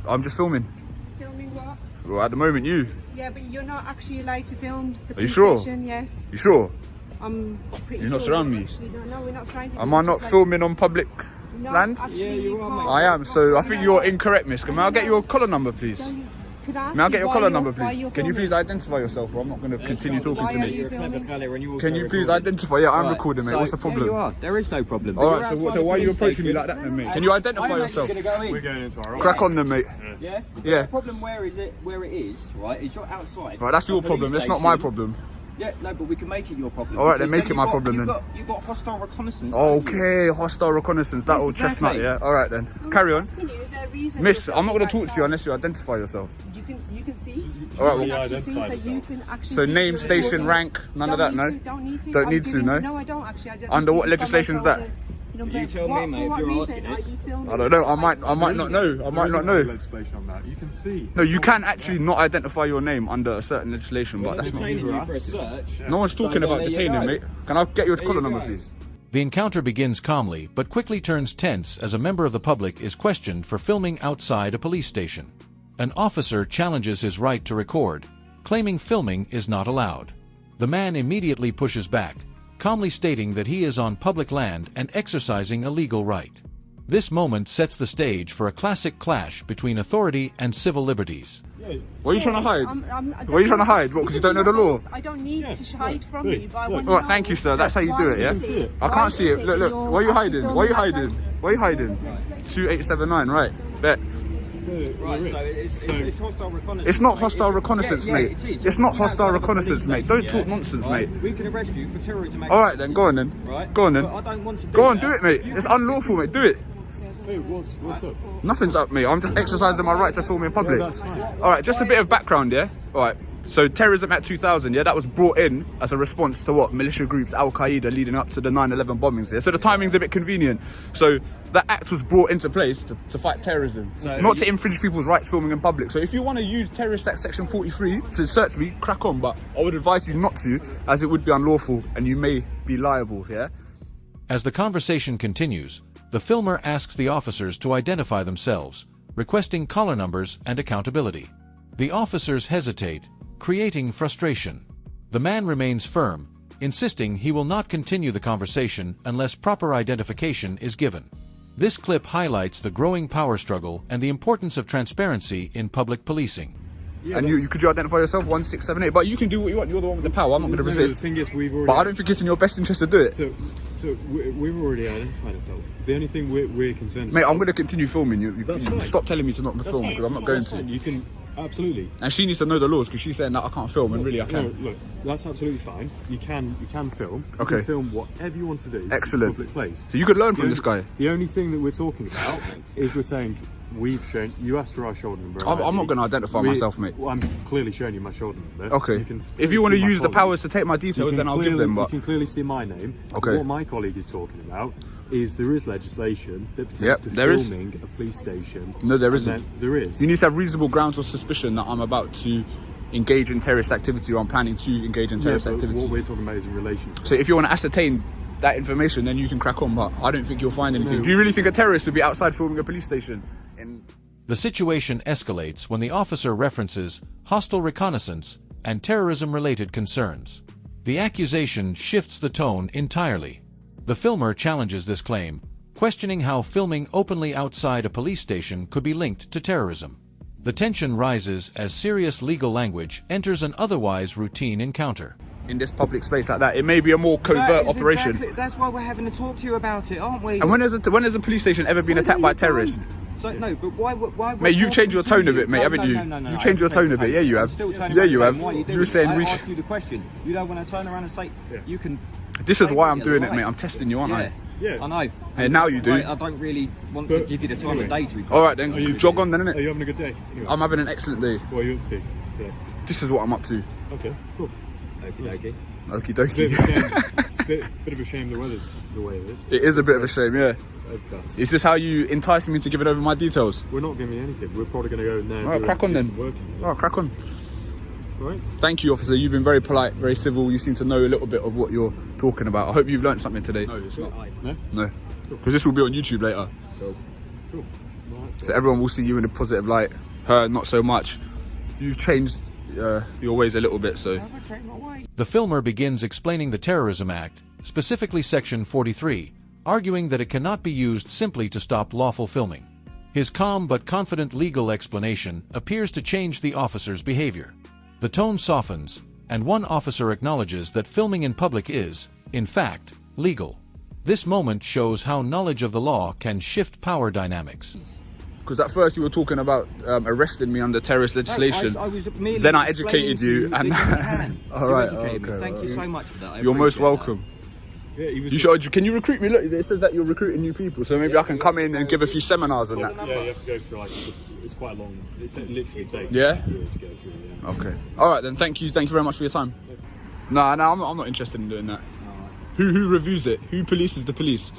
I'm just filming. Filming what? Well, at the moment, you. Yeah, but you're not actually allowed to film the Are you police sure? station, yes. You sure? I'm pretty You're sure. not surrounding me? Actually, no, we're not surrounding Am you. I not Just filming on public no, land? Actually, Yeah, you are, mate. I am, so I think you're incorrect, miss. May I get your collar number, please? Could I ask May I you get your why collar you're- number, why please? you're Can you please filming? identify yourself, or I'm not going to continue talking Why to are me? you You're a clever filming? fella and you also Can you please recording. identify? Yeah, I'm Right, recording, mate. so- What's the Yeah, problem? you are. There is no problem. All You're right, so, outside so the why are you police approaching me station. like that, then, mate? no, Can you no. identify I'm actually yourself? gonna go in. We're going into our Crack on, then, mate. Yeah? Yeah. The problem where it is, right, is you're outside. Right, that's a your police problem. That's not my station. problem. Yeah, no, but we can make it your problem. All right, then because make it my problem you've then. You've got hostile reconnaissance. haven't you? Okay, hostile reconnaissance. That Yes, old chestnut, exactly. yeah. All right then. No, Carry I'm on, asking you, is there a reason miss. you're I'm not going to filming talk to you outside? unless you identify yourself. You can see. All right, You can well, actually see, identify so you yourself. can actually So see name, you're station, recording. rank, none of that, no? Don't need to. Don't I'm need to, giving no? you- No, I don't actually. I Under what give you legislation's my that? phone number. You tell me, What- mate, For if what you're reason asking are it. you filming? I don't know. I might not know. I There might isn't not any know. legislation on that. You can see. No, you can actually not identify your name under a certain legislation, but that's They're not. detaining you for a asking. search. No one's talking So about there you detaining, go. mate. Can I get your There collar you number, go. please? The encounter begins calmly, but quickly turns tense as a member of the public is questioned for filming outside a police station. An officer challenges his right to record, claiming filming is not allowed. The man immediately pushes back, calmly stating that he is on public land and exercising a legal right. This moment sets the stage for a classic clash between authority and civil liberties. What are you trying to hide? What What are you trying to hide? What, because you don't know the law? I don't need to hide from look, you, but I look. want to All right, know thank you, sir. That's how you do it, why yeah? is it- I why can't see is it. Look, that look. you're Why are you actually hiding? filming Why are you outside? hiding? Why are you hiding? 2879, right. Bet. Right, so it's hostile reconnaissance. It's not mate. hostile reconnaissance, yeah, mate. it is. It's not You're hostile outside the reconnaissance, police mate. Don't station, talk nonsense, right? mate. We can arrest you for terrorism. All right then, go on then. Right? Go on then. But I don't want to do Go on, that. do it, mate. It's unlawful, mate. Do it. Hey, what's up? Nothing's up, mate. I'm just exercising my right to film in public. Yeah, that's fine. All right, just a bit of background, yeah? All right. So Terrorism Act 2000, yeah, that was brought in as a response to what? Militia groups, Al-Qaeda, leading up to the 9/11 bombings, yeah? So the timing's a bit convenient. So that act was brought into place to fight terrorism, not to infringe people's rights filming in public. So if you want to use Terrorist Act Section 43 to search me, crack on, but I would advise you not to, as it would be unlawful and you may be liable, yeah? As the conversation continues, the filmer asks the officers to identify themselves, requesting collar numbers and accountability. The officers hesitate, creating frustration. The man remains firm, insisting he will not continue the conversation unless proper identification is given. This clip highlights the growing power struggle and the importance of transparency in public policing. Yeah, And you could you identify yourself? 1678. But you can do what you want. You're the one with the power. I'm not going to No, resist. The thing is, we've already. But I don't think it's in your best interest to do it. So we've already identified ourselves. The only thing we're concerned. Mate, I'm going to continue filming. You That's fine. stop telling me to not That's film fine. because I'm not going That's to. fine. You can absolutely. And she needs to know the laws because she's saying that I can't film, and really I No, can. look, that's absolutely fine. You can film. You Okay. can film whatever you want to do. This is a Excellent. public place. So you could learn The from this guy. The only thing that we're talking about is we're saying we've shown you asked for our shoulder number. I'm not going to identify myself, mate. Well, I'm clearly showing you my shoulder number. Okay. You can If you want to see my use the colleague. powers to take my You details, can then I'll give them. You But can clearly see my name. Okay. What my colleague is talking about is there is legislation that pertains Yep, to there is. filming a police station. No, there And isn't. then there is. you need to have reasonable grounds or suspicion that I'm about to engage in terrorist activity or I'm planning to engage in terrorist but activity. what we're talking about is in relation to So if you want to ascertain that information, then you can crack on. But I don't think you'll find anything. No. Do you really think a terrorist would be outside filming a police station? The situation escalates when the officer references hostile reconnaissance and terrorism-related concerns. The accusation shifts the tone entirely. The filmer challenges this claim, questioning how filming openly outside a police station could be linked to terrorism. The tension rises as serious legal language enters an otherwise routine encounter. In this public space like that, it may be a more covert That is operation. exactly- that's why we're having to talk to you about it, aren't we? And when has a police station ever been attacked by a terrorist? So no, but why? Mate, you've changed your tone a bit, mate, No, haven't no, you? No, no, no, You've I changed your haven't tone a bit. Yeah, you I'm have. still turning Yeah, around you saying, have. Why are you You doing were it? saying I we asked you the question. You don't want to turn around and say you can. This is say why what I'm you doing it, like. mate. I'm testing you, aren't Yeah. I? Yeah. I know. Hey, now you do. Right, I don't really want to But give you the time anyway. of day to be. All right then, Are you- jog on then, Are innit? you having a good day? Anyway, I'm having an excellent day. what are you up to today? This is what I'm up to. Okay, cool. Okay. Okie It's a bit dokie. of a shame. It's a bit of a shame the weather's the way it is. It is a bit of a shame, yeah. That's- Is this how you entice me to giving over my details? We're not giving you anything. We're probably going to go in there. and All right, do crack on do then. some working. Oh, crack on. All right. Thank you, officer. You've been very polite, very civil. You seem to know a little bit of what you're talking about. I hope you've learned something today. No, it's not. No. No, because this will be on YouTube later. Cool. So everyone will see you in a positive light. Her, not so much. You've changed your ways a little bit, so. The filmer begins explaining the Terrorism Act, specifically Section 43, arguing that it cannot be used simply to stop lawful filming. His calm but confident legal explanation appears to change the officer's behavior. The tone softens, and one officer acknowledges that filming in public is, in fact, legal. This moment shows how knowledge of the law can shift power dynamics. Because at first you were talking about arresting me under terrorist legislation. I was merely then I explaining educated to you, that and you can. all You right, educated me. okay, Thank you right. so much for that. I You're most appreciate welcome. Yeah, he was You should, can you recruit me? Look, it says that you're recruiting new people, so maybe I can come in and give a few seminars and that. Yeah, you have to go through it's quite long. It literally takes Yeah? a year to go through. Yeah. Okay. All right then. Thank you very much for your time. No, I'm not interested in doing that. Who reviews it? Who polices the police?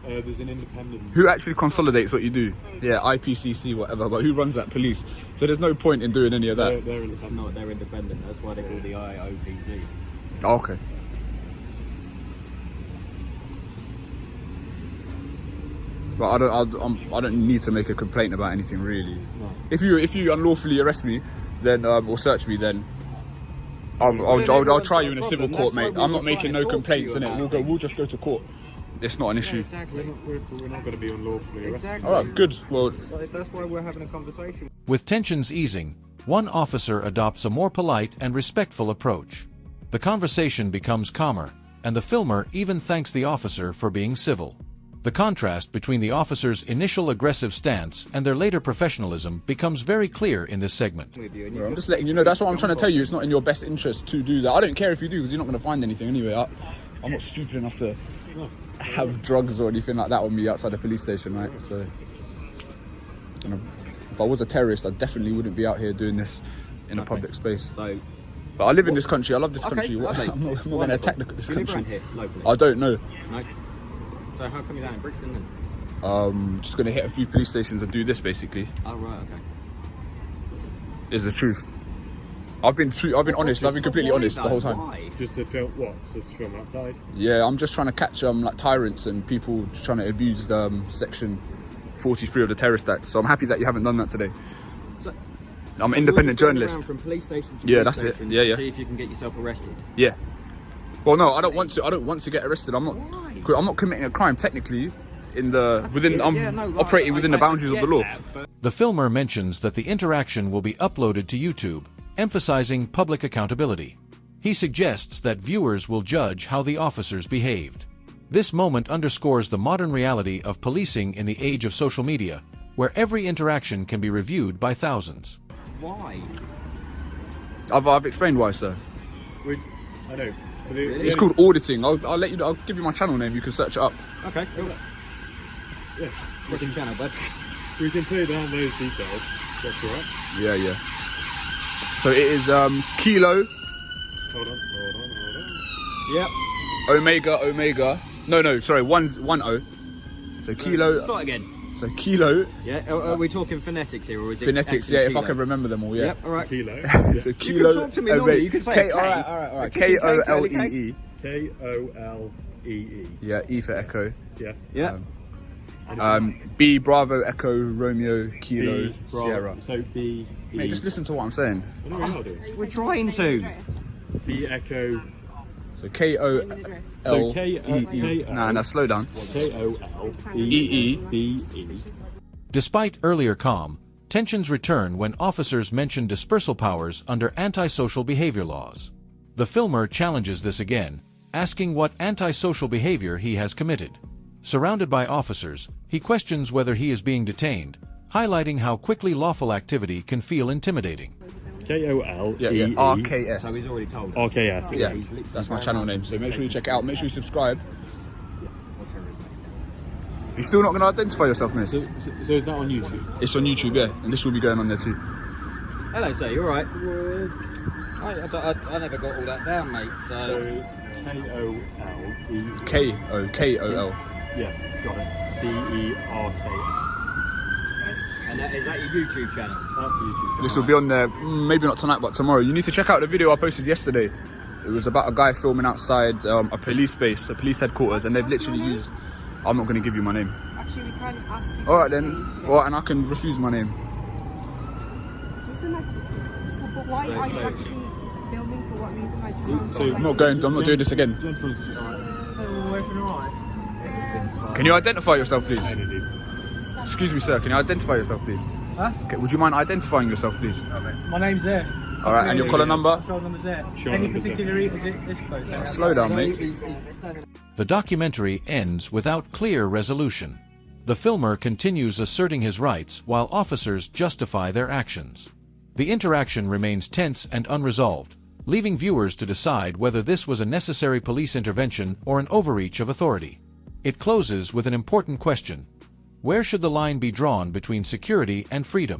There's an independent. Who actually consolidates what you do? Yeah, IPCC, whatever. But who runs that police? So there's no point in doing any of that. They're independent. No, they're independent. That's why they call the IOPC. Okay. But I don't need to make a complaint about anything really. No. If you unlawfully arrest me, then or search me, then I'll try you in a civil court, mate. I'm not making no complaints, innit? We'll just go to court. It's not an issue. Exactly. We're not going to be unlawfully arrested. Exactly. All right, good. Well, So that's why we're having a conversation. With tensions easing, one officer adopts a more polite and respectful approach. The conversation becomes calmer, and the filmer even thanks the officer for being civil. The contrast between the officer's initial aggressive stance and their later professionalism becomes very clear in this segment. I'm just letting you know. That's what I'm trying to tell you. It's not in your best interest to do that. I don't care if you do, because you're not going to find anything anyway. I'm not stupid enough to have drugs or anything like that on me outside a police station, right? So, you know, if I was a terrorist, I definitely wouldn't be out here doing this in a public space. So, but I live in this country. I love this country. okay. I'm not going to attack this you live country. around here locally? I don't know. No. So how come you're down in Brixton then? Just going to hit a few police stations and do this, basically. Oh right, okay. Is the truth. I've been honest. I've been completely honest the whole time. Why? Just to film what? Just to film outside? Yeah, I'm just trying to catch like tyrants and people trying to abuse Section 43 of the Terrorist Act. So I'm happy that you haven't done that today. So, I'm so an independent you're just going journalist. around from police station to Yeah, police that's it. station Yeah, to yeah. See if you can get yourself arrested. Yeah. Well, no, I don't want to. I don't want to get arrested. I'm not. Why? 'Cause I'm not committing a crime technically. I'm No, operating within the boundaries of the law. The filmer mentions that the interaction will be uploaded to YouTube, emphasizing public accountability. He suggests that viewers will judge how the officers behaved. This moment underscores the modern reality of policing in the age of social media, where every interaction can be reviewed by thousands. Why? I've explained why, sir. I know. But It's called auditing. I'll let you. I'll give you my channel name. You can search it up. Okay, cool. Yeah. What's your channel, bud? We can take down those details. That's all right. Yeah, yeah. So it is Kilo Hold on. Yep. Omega. No. Sorry, one O. So Kilo. Start again. So Kilo. Yeah. Are we talking phonetics here, or is it Phonetics. actually Yeah, if I kilo? can remember them all. Yeah. Yep. All right. Kilo. So You Kilo. can talk to me normally. You can say All right. KOLEE. KOLEE. Yeah, E for Echo. Yeah. Yeah. B Bravo Echo Romeo Kilo B, Bravo. Sierra. So B. Mate, just listen to what I'm saying. I know what you're doing. We're trying to. B Echo. So KOLEE. So K-O- Nah, slow down. KOLEEBE. Despite earlier calm, tensions return when officers mention dispersal powers under antisocial behavior laws. The filmer challenges this again, asking what antisocial behavior he has committed. Surrounded by officers, he questions whether he is being detained, highlighting how quickly lawful activity can feel intimidating. KOLEE. Yeah. RKS. So he's already told us. RKS. Yeah, that's my channel name. So make sure you check it out. Make sure you subscribe. You're still not going to identify yourself, miss? So is that on YouTube? It's on YouTube, yeah. And this will be going on there too. Hello, sir. You all right? I never got all that down, mate. So it's KOLEE. KOL. Yeah, got it. DERKS. And is that your YouTube channel? That's a YouTube channel. This will be on there, maybe not tonight, but tomorrow. You need to check out the video I posted yesterday. It was about a guy filming outside a police base, a police headquarters, and they've literally used... I'm not going to give you my name. Actually, we can't ask you. All right then. All right, and I can refuse my name. Listen, but why are you actually filming? For what reason? I just sound So, I'm not going. I'm not doing this again. Gentlemen's just Can you identify yourself, please? Kennedy. Excuse me, sir. Can you identify yourself, please? Huh? Okay, would you mind identifying yourself, please? My name's there. All right, and your collar number? Show number's there. Show Any number's there. particular reason? Is it this close? Slow down, mate. The documentary ends without clear resolution. The filmer continues asserting his rights while officers justify their actions. The interaction remains tense and unresolved, leaving viewers to decide whether this was a necessary police intervention or an overreach of authority. It closes with an important question: where should the line be drawn between security and freedom?